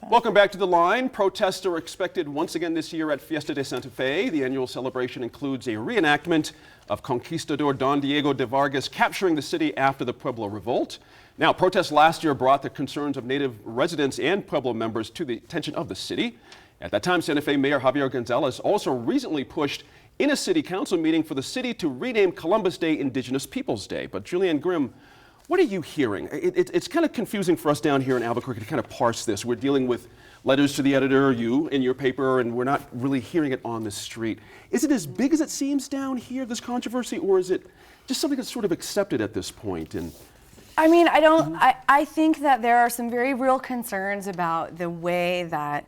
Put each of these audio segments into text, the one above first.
Welcome back to The Line. Protests are expected once again this year at Fiesta de Santa Fe. The annual celebration includes a reenactment of Conquistador Don Diego de Vargas capturing the city after the Pueblo Revolt. Now, protests last year brought the concerns of native residents and Pueblo members to the attention of the city. At that time, Santa Fe Mayor Javier Gonzalez also recently pushed in a city council meeting for the city to rename Columbus Day Indigenous Peoples Day. But Julianne Grimm, what are you hearing? It's kind of confusing for us down here in Albuquerque to kind of parse this. We're dealing with letters to the editor, you in your paper, and we're not really hearing it on the street. Is it as big as it seems down here, this controversy, or is it just something that's sort of accepted at this point? I mean, I think that there are some very real concerns about the way that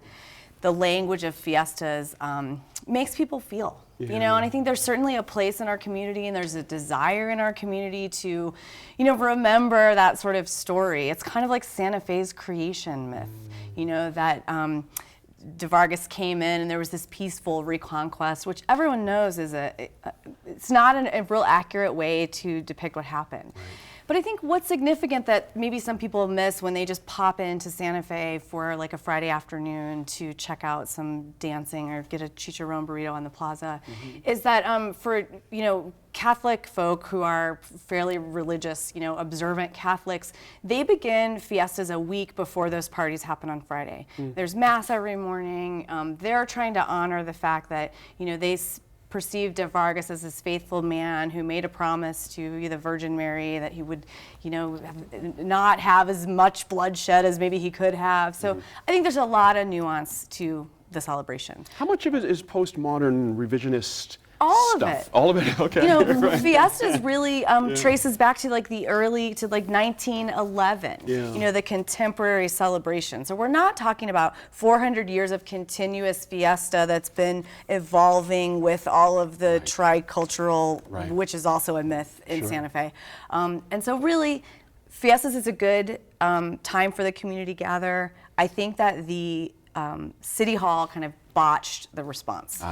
the language of fiestas makes people feel. Yeah. You know, and I think there's certainly a place in our community, and there's a desire in our community to, you know, remember that sort of story. It's kind of like Santa Fe's creation myth, you know, that de Vargas came in and there was this peaceful reconquest, which everyone knows is it's not a real accurate way to depict what happened. Right. But I think what's significant that maybe some people miss when they just pop into Santa Fe for like a Friday afternoon to check out some dancing or get a chicharron burrito on the plaza, is that for, you know, Catholic folk who are fairly religious, you know, observant Catholics, they begin fiestas a week before those parties happen on Friday. There's mass every morning. They're trying to honor the fact that, you know, they perceived de Vargas as this faithful man who made a promise to the Virgin Mary that he would, you know, not have as much bloodshed as maybe he could have. So I think there's a lot of nuance to the celebration. How much of it is postmodern revisionist all stuff? Of it. All of it, okay. You know, right. Fiestas really traces back to like the early, to like 1911, you know, the contemporary celebration. So we're not talking about 400 years of continuous fiesta that's been evolving with all of the tricultural, which is also a myth in Santa Fe. And so really, fiestas is a good time for the community to gather. I think that the City Hall kind of botched the response.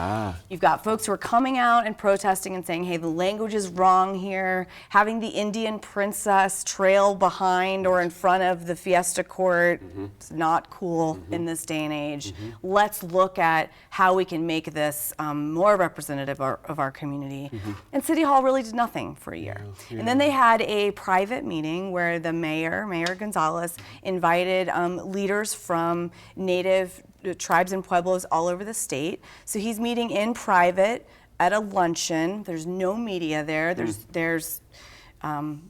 You've got folks who are coming out and protesting and saying, hey, the language is wrong here. Having the Indian princess trail behind or in front of the fiesta court, it's not cool in this day and age. Let's look at how we can make this more representative of our community. And City Hall really did nothing for a year. And then they had a private meeting where the Mayor Gonzalez, invited leaders from native tribes and pueblos all over the state. So he's meeting in private at a luncheon. There's no media there.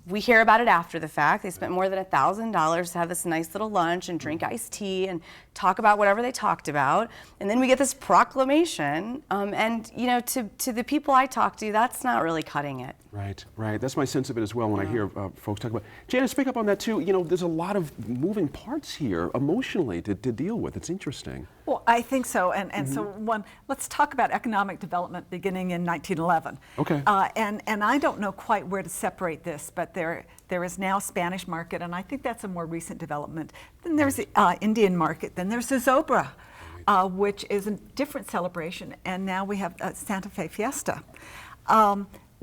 We hear about it after the fact. They spent more than $1,000 to have this nice little lunch and drink iced tea and talk about whatever they talked about. And then we get this proclamation. And you know, to the people I talk to, that's not really cutting it. Right. That's my sense of it as well when I hear folks talk about it. Janice, pick up on that too. You know, there's a lot of moving parts here emotionally to deal with. It's interesting. Well, I think so. And so let's talk about economic development beginning in 1911. Okay. And I don't know quite where to separate this, but there is now Spanish market, and I think that's a more recent development. Then there's the Indian market. Then there's the Zobra, which is a different celebration. And now we have Santa Fe Fiesta.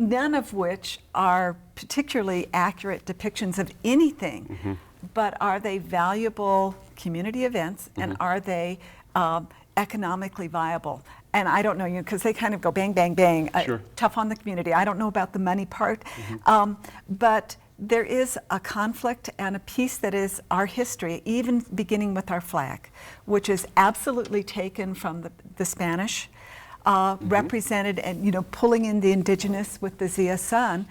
None of which are particularly accurate depictions of anything, but are they valuable community events, and are they economically viable? And I don't know, because they kind of go bang, bang, bang, tough on the community. I don't know about the money part, but there is a conflict and a piece that is our history, even beginning with our flag, which is absolutely taken from the Spanish. Represented and, you know, pulling in the indigenous with the Zia Sun.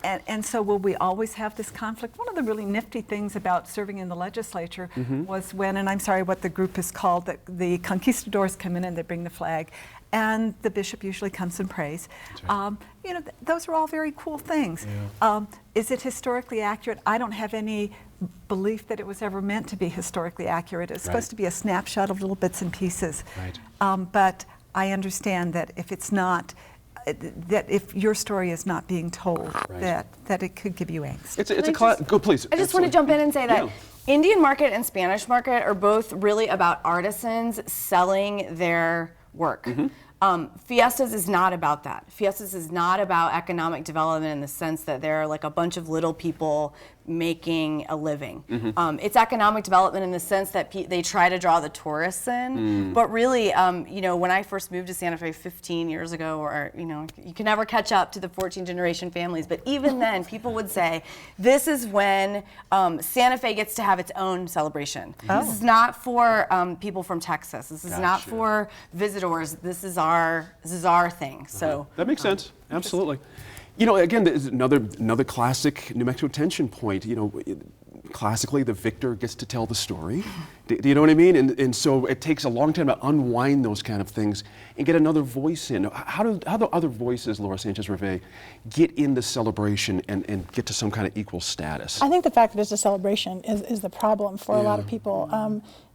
And so will we always have this conflict? One of the really nifty things about serving in the legislature was when, and I'm sorry what the group is called, that the conquistadors come in and they bring the flag, and the bishop usually comes and prays. You know, those are all very cool things. Is it historically accurate? I don't have any belief that it was ever meant to be historically accurate. It's supposed to be a snapshot of little bits and pieces. But I understand that if it's not, that if your story is not being told, that it could give you angst. Go, please. I just want to jump in and say that Indian market and Spanish market are both really about artisans selling their work. Fiestas is not about that. Fiestas is not about economic development in the sense that there are like a bunch of little people making a living. It's economic development in the sense that they try to draw the tourists in, but really, when I first moved to Santa Fe 15 years ago, or you can never catch up to the 14 generation families, but even then, people would say, this is when Santa Fe gets to have its own celebration. This is not for people from Texas. This is not for visitors. This is our thing. So that makes sense. Absolutely. Again, there's another classic New Mexico tension point. Classically, the victor gets to tell the story. Do you know what I mean? And so it takes a long time to unwind those kind of things and get another voice in. How do other voices, Laura Sanchez-Reve, get in the celebration and get to some kind of equal status? I think the fact that it's a celebration is the problem for a lot of people.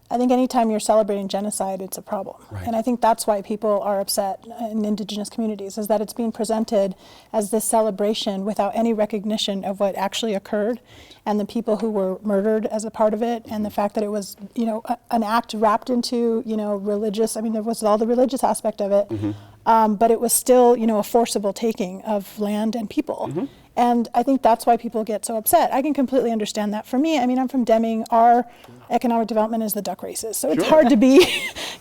I think anytime you're celebrating genocide, it's a problem. Right. And I think that's why people are upset in indigenous communities, is that it's being presented as this celebration without any recognition of what actually occurred and the people who were murdered as a part of it, and the fact that it was, an act wrapped into, religious, there was all the religious aspect of it, but it was still, a forcible taking of land and people. And I think that's why people get so upset. I can completely understand that. For me, I'm from Deming. Our economic development is the duck races. So it's hard to be,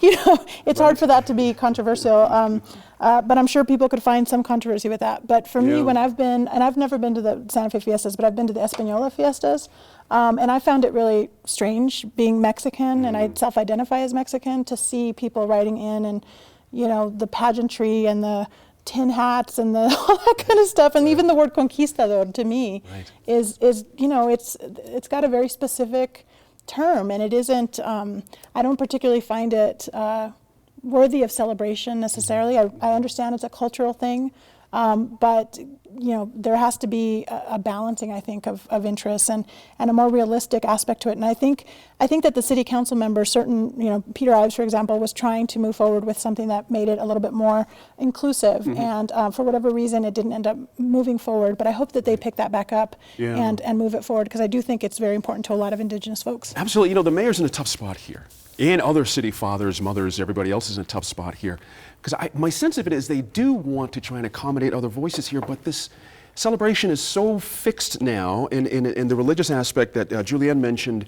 it's hard for that to be controversial. But I'm sure people could find some controversy with that. But for me, when I've been, and I've never been to the Santa Fe Fiestas, but I've been to the Española Fiestas, and I found it really strange being Mexican, and I self-identify as Mexican, to see people riding in and, the pageantry and the tin hats and all that kind of stuff, and even the word conquistador to me is it's got a very specific term, and it isn't. I don't particularly find it worthy of celebration necessarily. I understand it's a cultural thing, but there has to be a balancing, I think, of interests and a more realistic aspect to it. And I think that the city council members, Peter Ives, for example, was trying to move forward with something that made it a little bit more inclusive. And for whatever reason, it didn't end up moving forward. But I hope that they pick that back up and move it forward, because I do think it's very important to a lot of indigenous folks. Absolutely. The mayor's in a tough spot here. And other city fathers, mothers, everybody else is in a tough spot here. Because my sense of it is they do want to try and accommodate other voices here, but this celebration is so fixed now in the religious aspect that Julianne mentioned.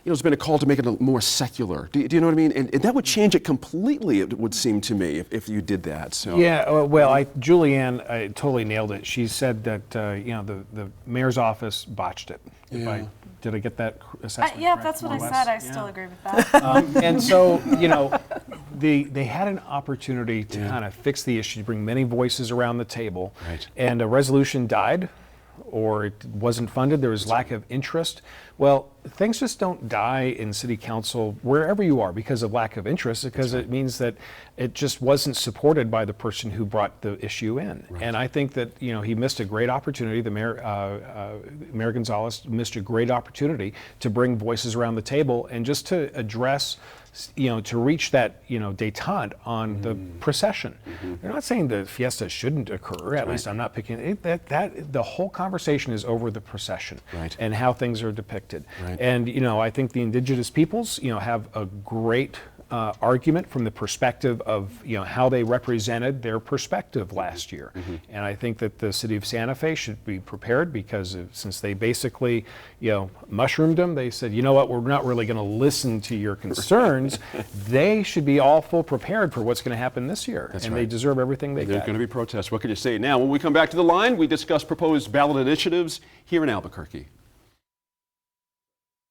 There's been a call to make it more secular. Do you know what I mean? And that would change it completely, it would seem to me, if you did that. So. Yeah, Julianne totally nailed it. She said that the mayor's office botched it. Did I get that assessment? Yeah, right? that's what I said. I still agree with that. And so, they had an opportunity to kind of fix the issue, bring many voices around the table, and a resolution died, or it wasn't funded. There was lack of interest. Well, things just don't die in city council wherever you are because of lack of interest, because it means that it just wasn't supported by the person who brought the issue in. And I think that he missed a great opportunity. The Mayor Gonzalez missed a great opportunity to bring voices around the table and just to address, to reach that detente on the procession. They're not saying the fiesta shouldn't occur. At least I'm not picking it. That the whole conversation is over the procession and how things are depicted. And I think the indigenous peoples have a great argument from the perspective of how they represented their perspective last year. And I think that the city of Santa Fe should be prepared, because since they basically mushroomed them, they said, you know what, we're not really going to listen to your concerns. They should be all full prepared for what's going to happen this year. They deserve everything they get. There's going to be protests. What can you say? Now, when we come back to the line, we discuss proposed ballot initiatives here in Albuquerque.